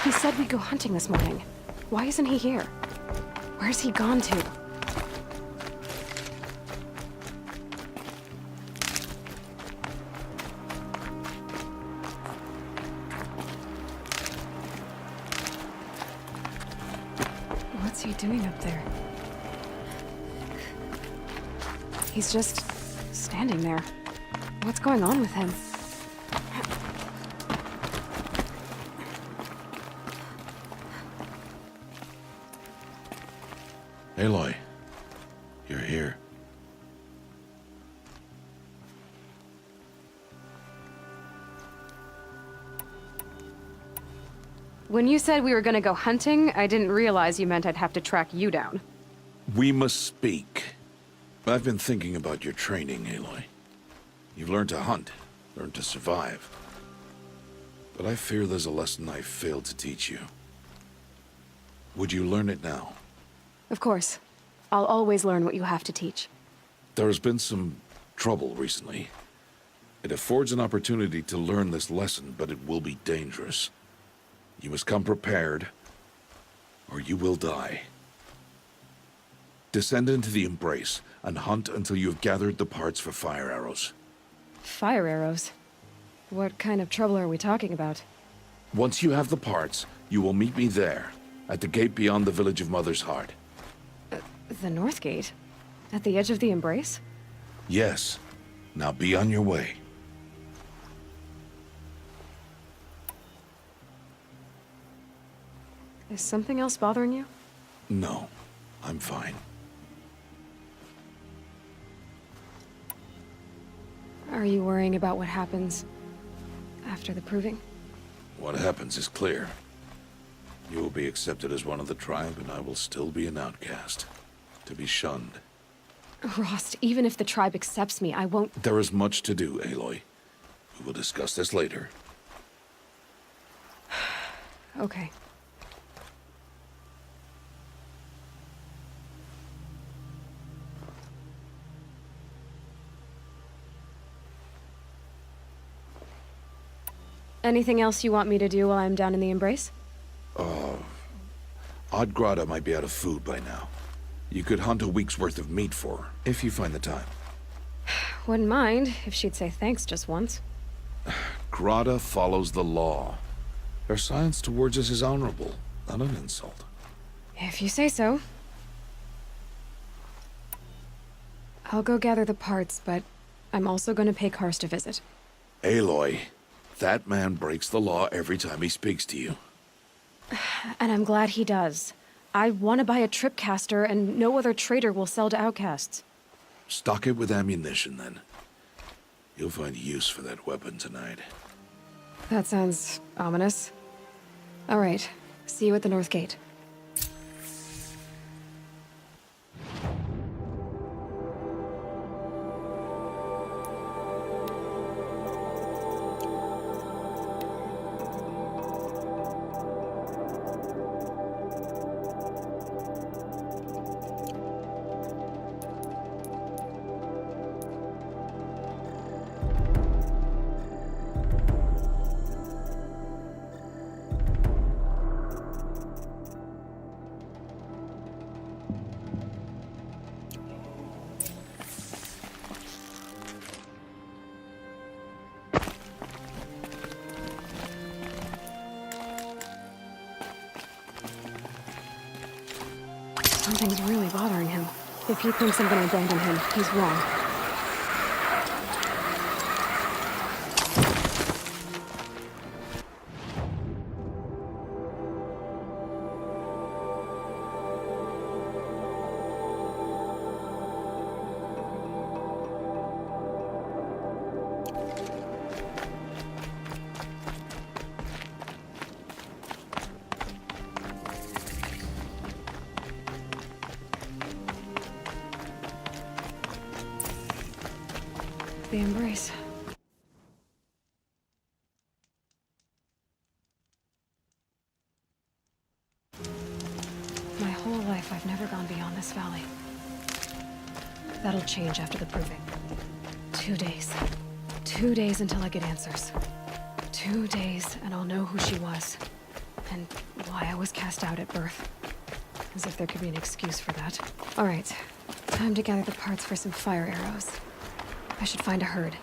He said we'd go hunting this morning. Why isn't he here? Where's he gone to? What's he doing up there? He's just standing there. What's going on with him? Aloy, you're here. When you said we were gonna go hunting, I didn't realize you meant I'd have to track you down. We must speak. I've been thinking about your training, Aloy. You've learned to hunt, learned to survive. But I fear there's a lesson I failed to teach you. Would you learn it now? Of course. I'll always learn what you have to teach. There has been some trouble recently. It affords an opportunity to learn this lesson, but it will be dangerous. You must come prepared, or you will die. Descend into the Embrace, and hunt until you have gathered the parts for fire arrows. Fire arrows? What kind of trouble are we talking about? Once you have the parts, you will meet me there, at the gate beyond the village of Mother's Heart. The North Gate? At the edge of the Embrace? Yes. Now be on your way. Is something else bothering you? No, I'm fine. Are you worrying about what happens after the proving? What happens is clear. You will be accepted as one of the tribe, and I will still be an outcast. To be shunned. Rost, even if the tribe accepts me, I won't— There is much to do, Aloy. We will discuss this later. Okay. Anything else you want me to do while I'm down in the Embrace? Odgrada might be out of food by now. You could hunt a week's worth of meat for her, if you find the time. Wouldn't mind if she'd say thanks just once. Grada follows the law. Her science towards us is honorable, not an insult. If you say so. I'll go gather the parts, but I'm also gonna pay Karst a visit. Aloy, that man breaks the law every time he speaks to you. And I'm glad he does. I want to buy a tripcaster, and no other trader will sell to outcasts. Stock it with ammunition, then. You'll find use for that weapon tonight. That sounds ominous. All right, see you at the North Gate. Something's really bothering him. If he thinks I'm gonna abandon him, he's wrong. The Embrace. My whole life, I've never gone beyond this valley. That'll change after the proving. 2 days. 2 days until I get answers. 2 days, and I'll know who she was. and why I was cast out at birth. As if there could be an excuse for that. All right, time to gather the parts for some fire arrows. I should find a herd.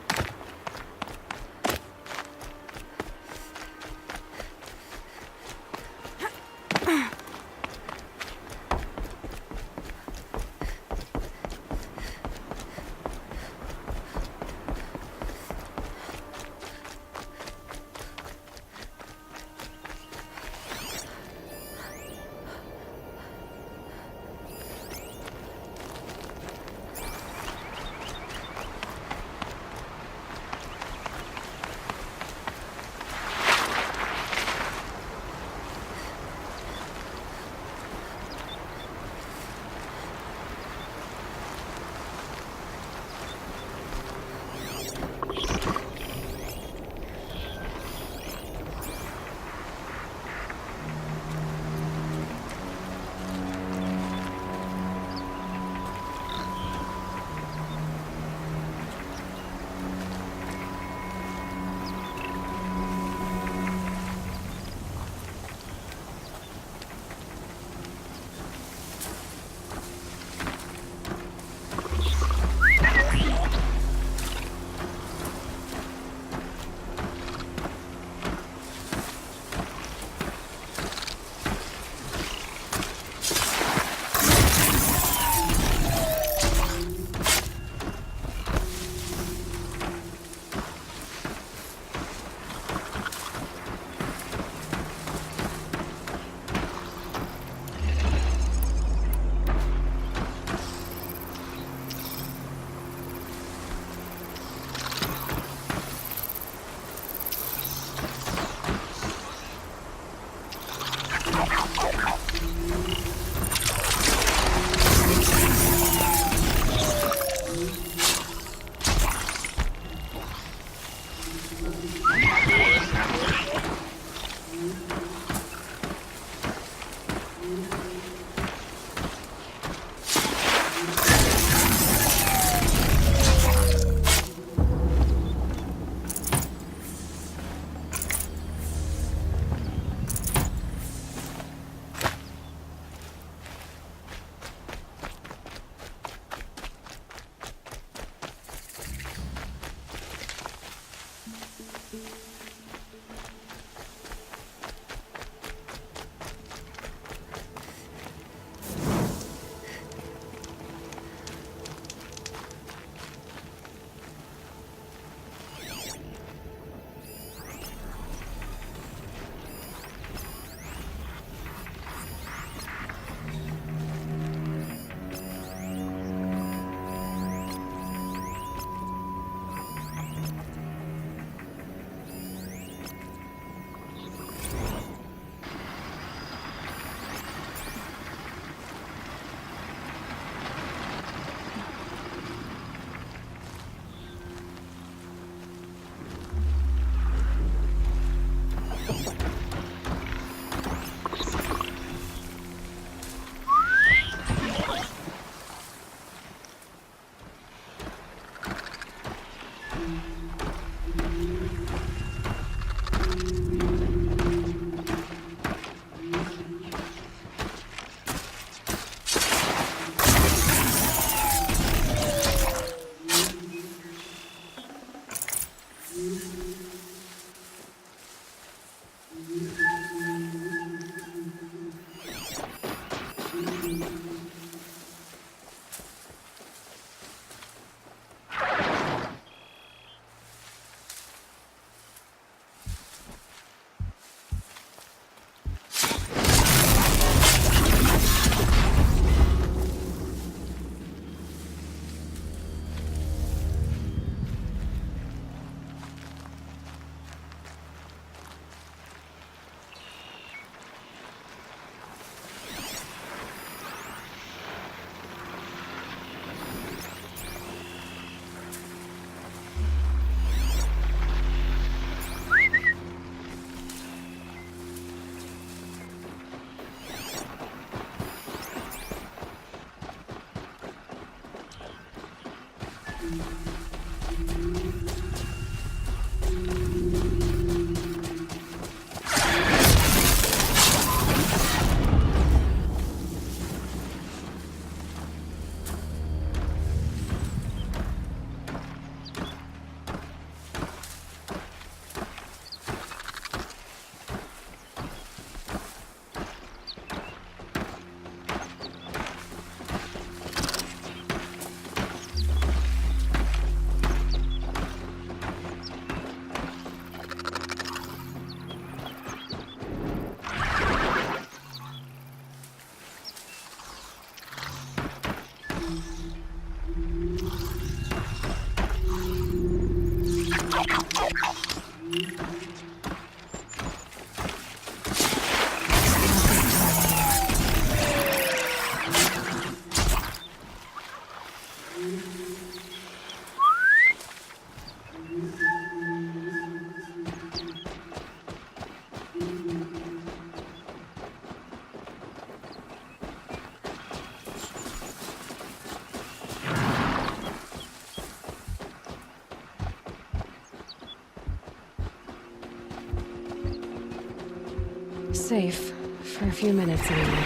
safe. For a few minutes, anyway.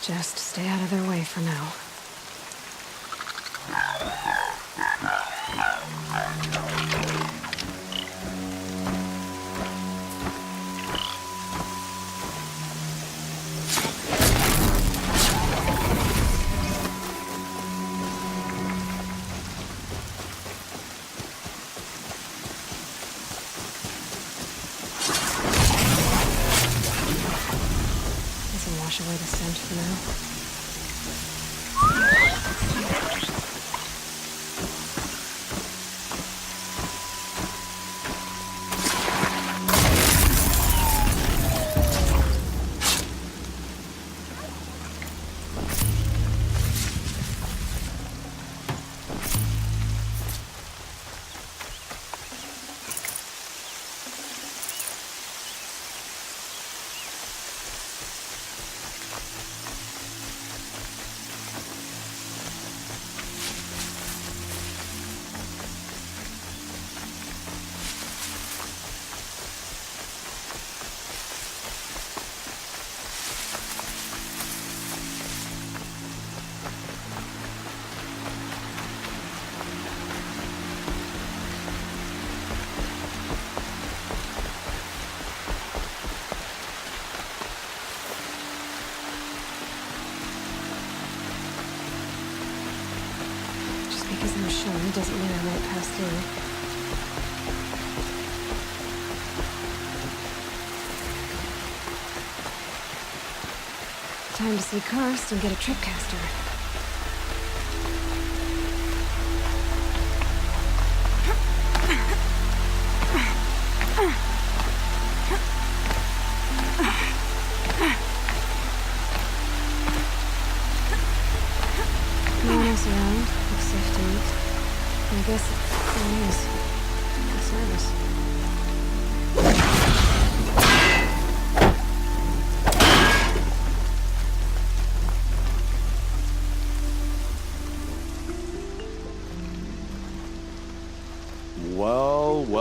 Just stay out of their way for now. Wash away the scent for now. Because I'm sure doesn't mean I won't pass through. Time to see Karst and get a tripcaster. No one else around. Looks safe to eat. I guess it is. It's nervous.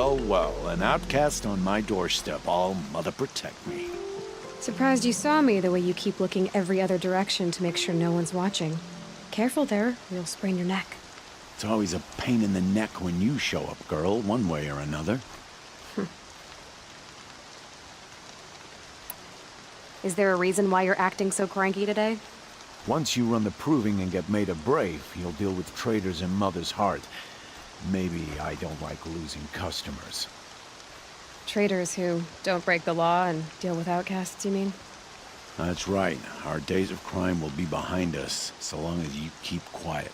Well, well, an outcast on my doorstep. All mother protect me. Surprised you saw me the way you keep looking every other direction to make sure no one's watching. Careful there, you'll sprain your neck. It's always a pain in the neck when you show up, girl, one way or another. Is there a reason why you're acting so cranky today? Once you run the proving and get made a brave, you'll deal with traitors in Mother's Heart. Maybe I don't like losing customers. Traitors who don't break the law and deal with outcasts, you mean? That's right. Our days of crime will be behind us, so long as you keep quiet.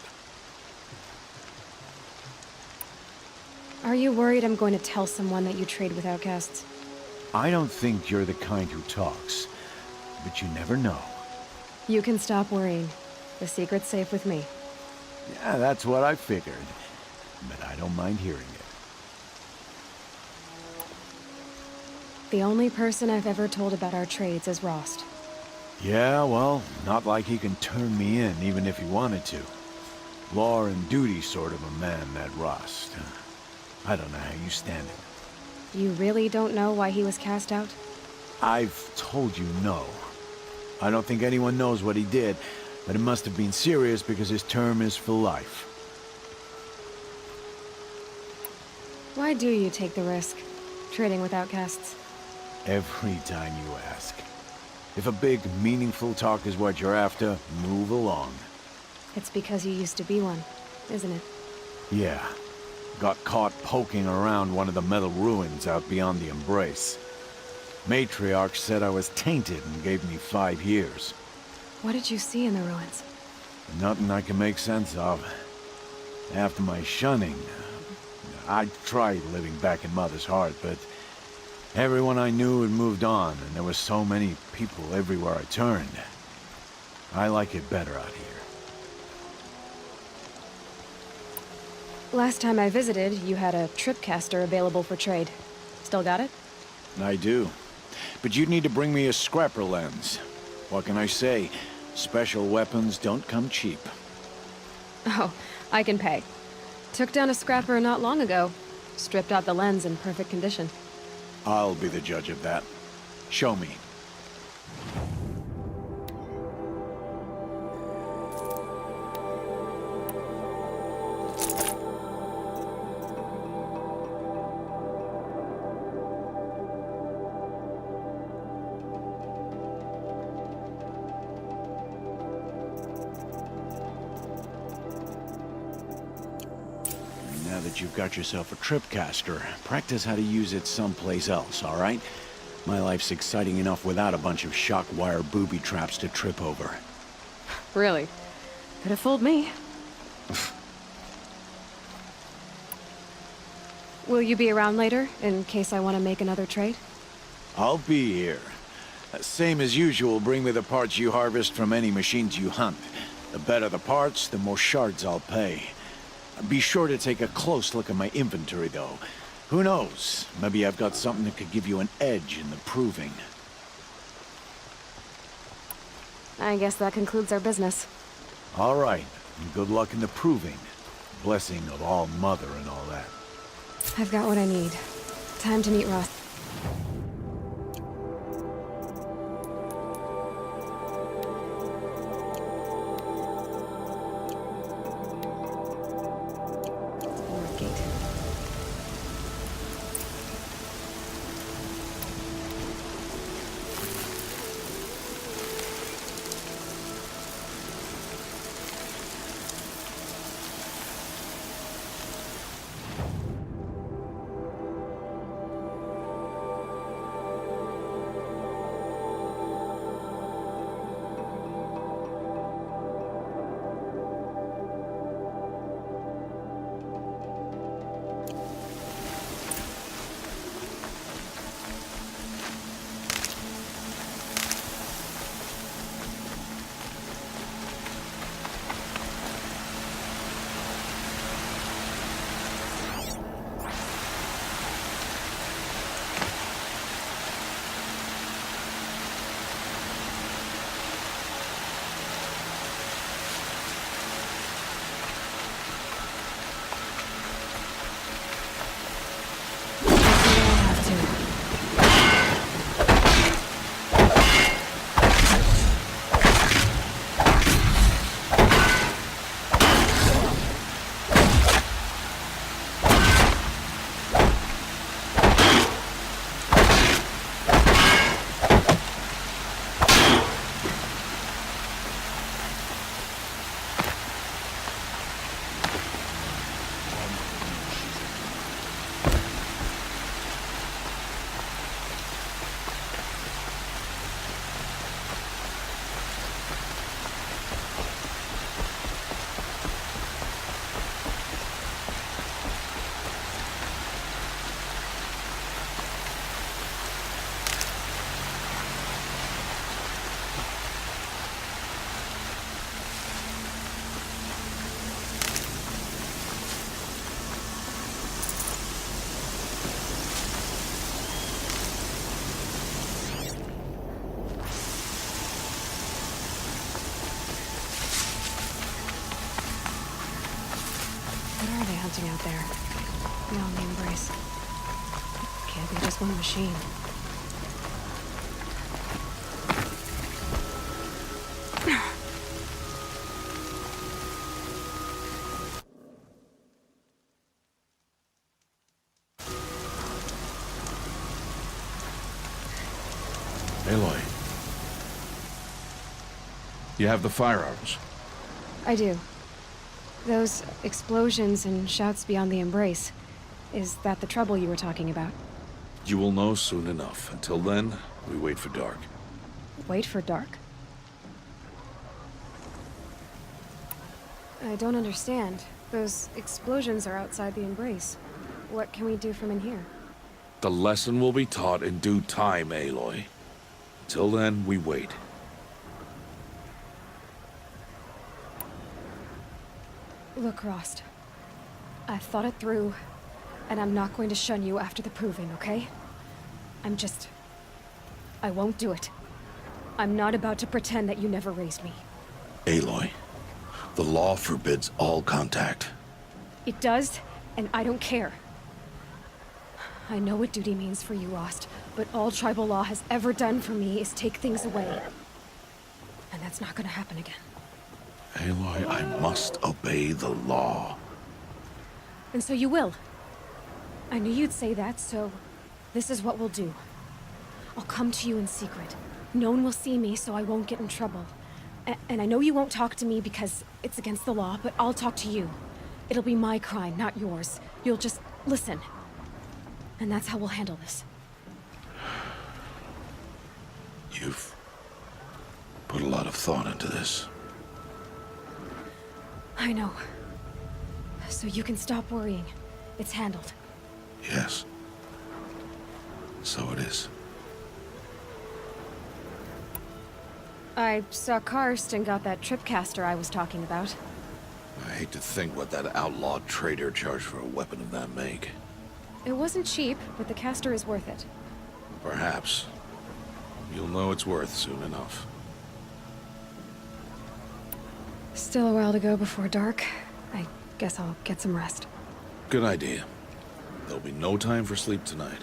Are you worried I'm going to tell someone that you trade with outcasts? I don't think you're the kind who talks, but you never know. You can stop worrying. The secret's safe with me. Yeah, that's what I figured. But I don't mind hearing it. The only person I've ever told about our trades is Rost. Yeah, well, not like he can turn me in, even if he wanted to. Law and duty sort of a man, that Rost. I don't know how you stand it. You really don't know why he was cast out? I've told you no. I don't think anyone knows what he did, but it must have been serious because his term is for life. Why do you take the risk, trading with outcasts? Every time you ask. If a big, meaningful talk is what you're after, move along. It's because you used to be one, isn't it? Yeah. Got caught poking around one of the metal ruins out beyond the Embrace. Matriarch said I was tainted and gave me 5 years. What did you see in the ruins? Nothing I can make sense of. After my shunning, I tried living back in Mother's Heart, but everyone I knew had moved on, and there were so many people everywhere I turned. I like it better out here. Last time I visited, you had a tripcaster available for trade. Still got it? I do. But you'd need to bring me a scrapper lens. What can I say? Special weapons don't come cheap. Oh, I can pay. Took down a scrapper not long ago. Stripped out the lens in perfect condition. I'll be the judge of that. Show me. Now that you've got yourself a tripcaster, practice how to use it someplace else, all right? My life's exciting enough without a bunch of shock wire booby traps to trip over. Really? Could have fooled me. Will you be around later, in case I want to make another trade? I'll be here. Same as usual, bring me the parts you harvest from any machines you hunt. The better the parts, the more shards I'll pay. Be sure to take a close look at my inventory, though. Who knows? Maybe I've got something that could give you an edge in the proving. I guess that concludes our business. All right, and good luck in the proving. Blessing of All Mother and all that. I've got what I need. Time to meet Ross. Northgate. chanting out there. Beyond the embrace. Can't be just one machine. Aloy. You have the fire arrows. I do. Those explosions and shouts beyond the embrace. Is that the trouble you were talking about? You will know soon enough. Until then, we wait for dark. Wait for dark? I don't understand. Those explosions are outside the embrace. What can we do from in here? The lesson will be taught in due time, Aloy. Until then, we wait. Look, Rost. I've thought it through, and I'm not going to shun you after the proving, okay? I won't do it. I'm not about to pretend that you never raised me. Aloy, the law forbids all contact. It does, and I don't care. I know what duty means for you, Rost, but all tribal law has ever done for me is take things away. And that's not gonna happen again. Aloy, I must obey the law. And so you will. I knew you'd say that, so this is what we'll do. I'll come to you in secret. No one will see me, so I won't get in trouble. And I know you won't talk to me because it's against the law, but I'll talk to you. It'll be my crime, not yours. You'll just listen. And that's how we'll handle this. You've put a lot of thought into this. I know. So you can stop worrying. It's handled. Yes. So it is. I saw Karst and got that tripcaster I was talking about. I hate to think what that outlawed trader charged for a weapon of that make. It wasn't cheap, but the caster is worth it. Perhaps. You'll know it's worth soon enough. Still a while to go before dark. I guess I'll get some rest. Good idea. There'll be no time for sleep tonight.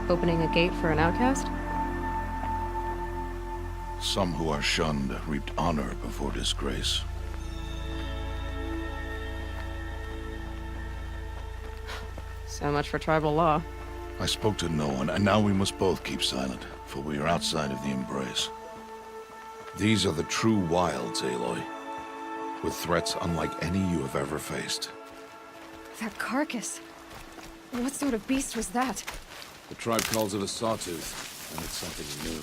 Opening a gate for an outcast? Some who are shunned reaped honor before disgrace. So much for tribal law. I spoke to no one, and now we must both keep silent, for we are outside of the embrace. These are the true wilds, Aloy, with threats unlike any you have ever faced. That carcass. What sort of beast was that? The tribe calls it a sawtooth, and it's something new.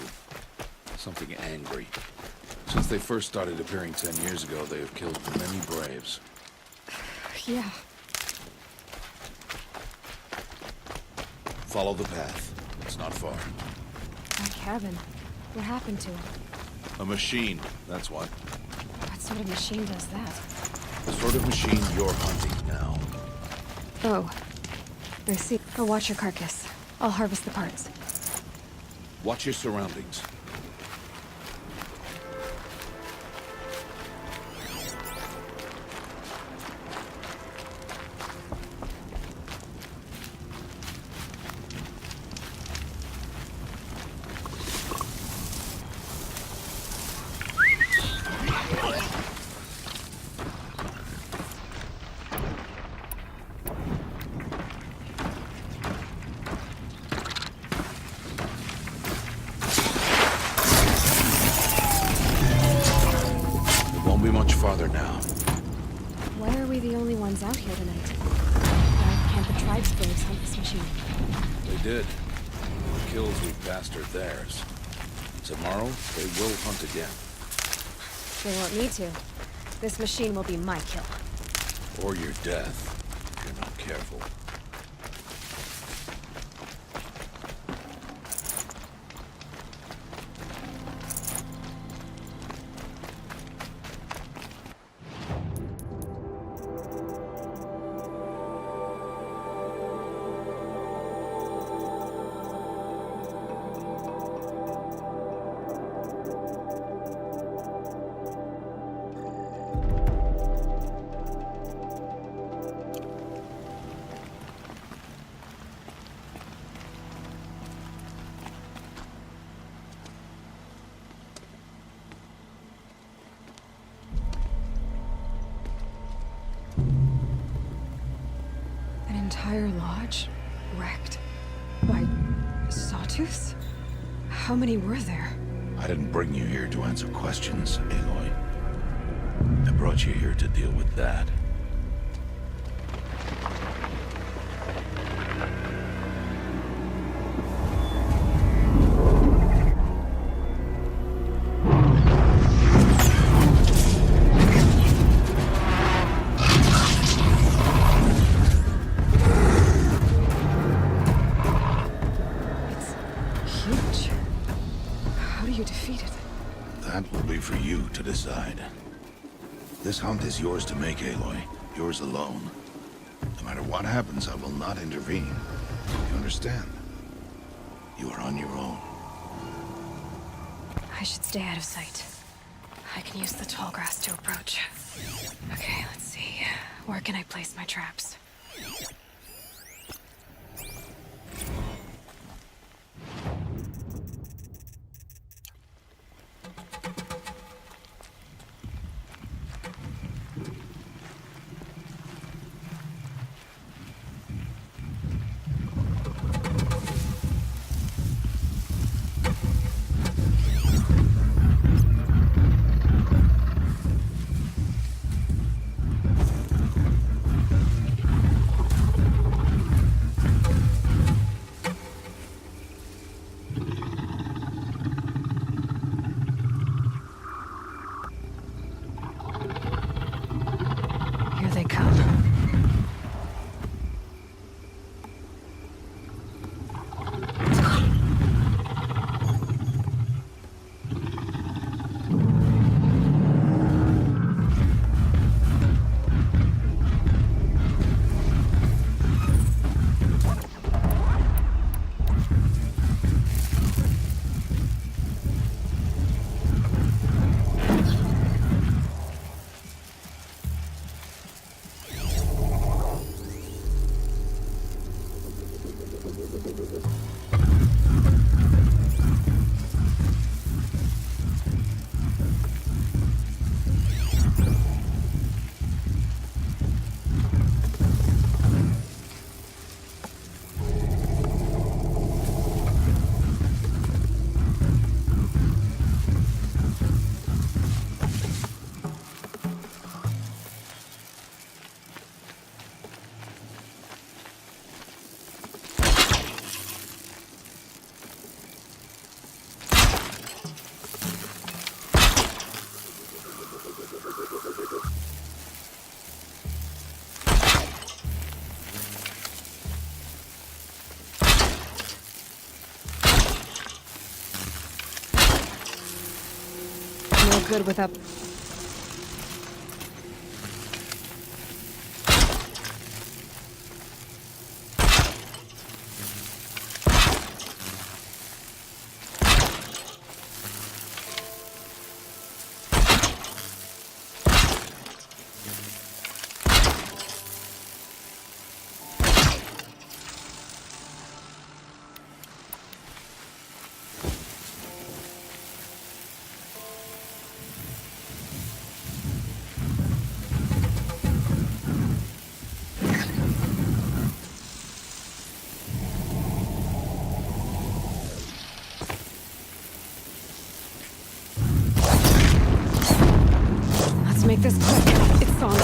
Something angry. Since they first started appearing 10 years ago, they have killed many braves. Yeah. Follow the path. It's not far. That cabin. What happened to it? A machine, that's what. What sort of machine does that? The sort of machine you're hunting now. Oh. I see. I'll watch your carcass. I'll harvest the parts. Watch your surroundings. anyone's out here tonight. Why can't the tribe's braves hunt this machine? They did. The kills we passed are theirs. Tomorrow, they will hunt again. They want me to. This machine will be my kill. Or your death, if you're not careful. Entire lodge wrecked by sawtooths? How many were there? I didn't bring you here to answer questions, Aloy. I brought you here to deal with that. Huge. How do you defeat it? That will be for you to decide. This hunt is yours to make, Aloy. Yours alone. No matter what happens, I will not intervene. You understand? You are on your own. I should stay out of sight. I can use the tall grass to approach. Okay, let's see. Where can I place my traps? Here they come. No good without... Let's make this quick. It's on.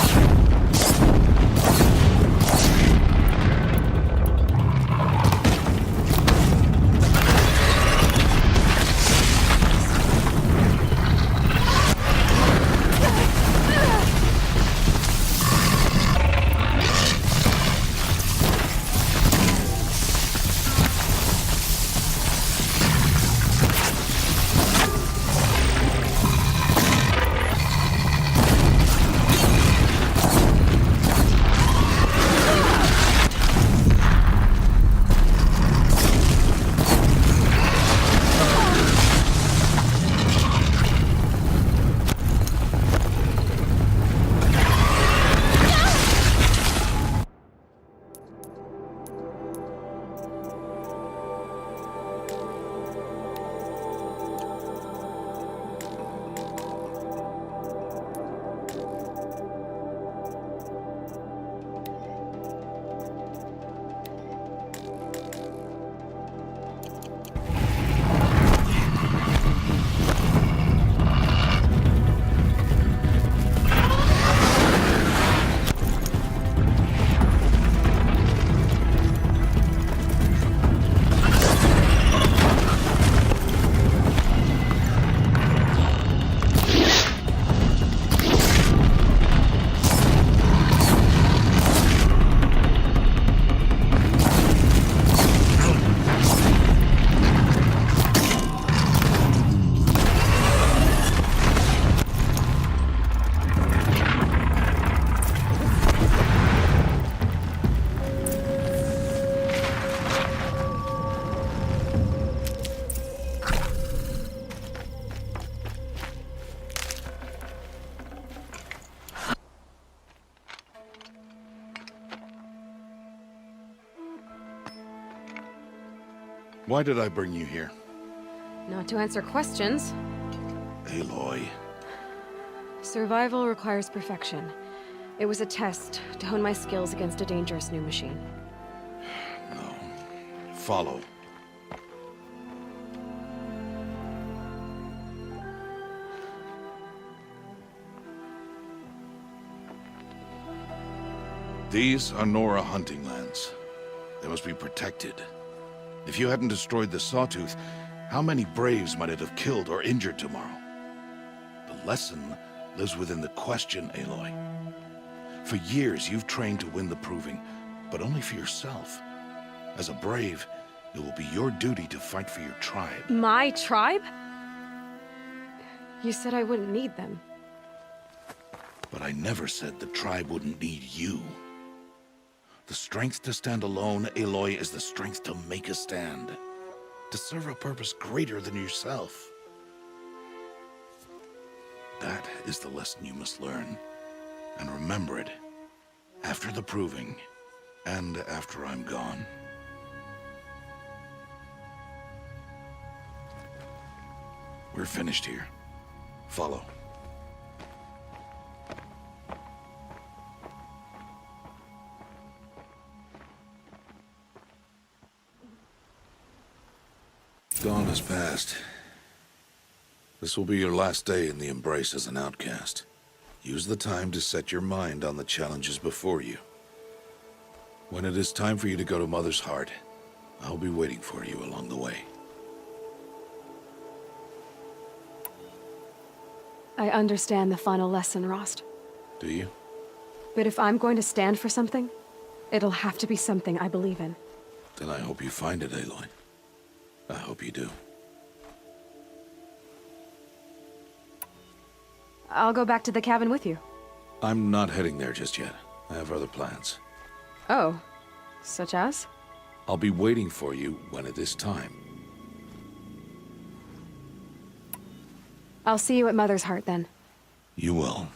Why did I bring you here? Not to answer questions. Aloy. Survival requires perfection. It was a test to hone my skills against a dangerous new machine. No. Follow. These are Nora hunting lands. They must be protected. If you hadn't destroyed the Sawtooth, how many Braves might it have killed or injured tomorrow? The lesson lives within the question, Aloy. For years, you've trained to win the Proving, but only for yourself. As a Brave, it will be your duty to fight for your tribe. My tribe? You said I wouldn't need them. But I never said the tribe wouldn't need you. The strength to stand alone, Aloy, is the strength to make a stand. To serve a purpose greater than yourself. That is the lesson you must learn. And remember it. After the Proving. And after I'm gone. We're finished here. Follow. Dawn has passed. This will be your last day in the Embrace as an outcast. Use the time to set your mind on the challenges before you. When it is time for you to go to Mother's Heart, I'll be waiting for you along the way. I understand the final lesson, Rost. Do you? But if I'm going to stand for something, it'll have to be something I believe in. Then I hope you find it, Aloy. I hope you do. I'll go back to the cabin with you. I'm not heading there just yet. I have other plans. Oh, such as? I'll be waiting for you when it is time. I'll see you at Mother's Heart then. You will.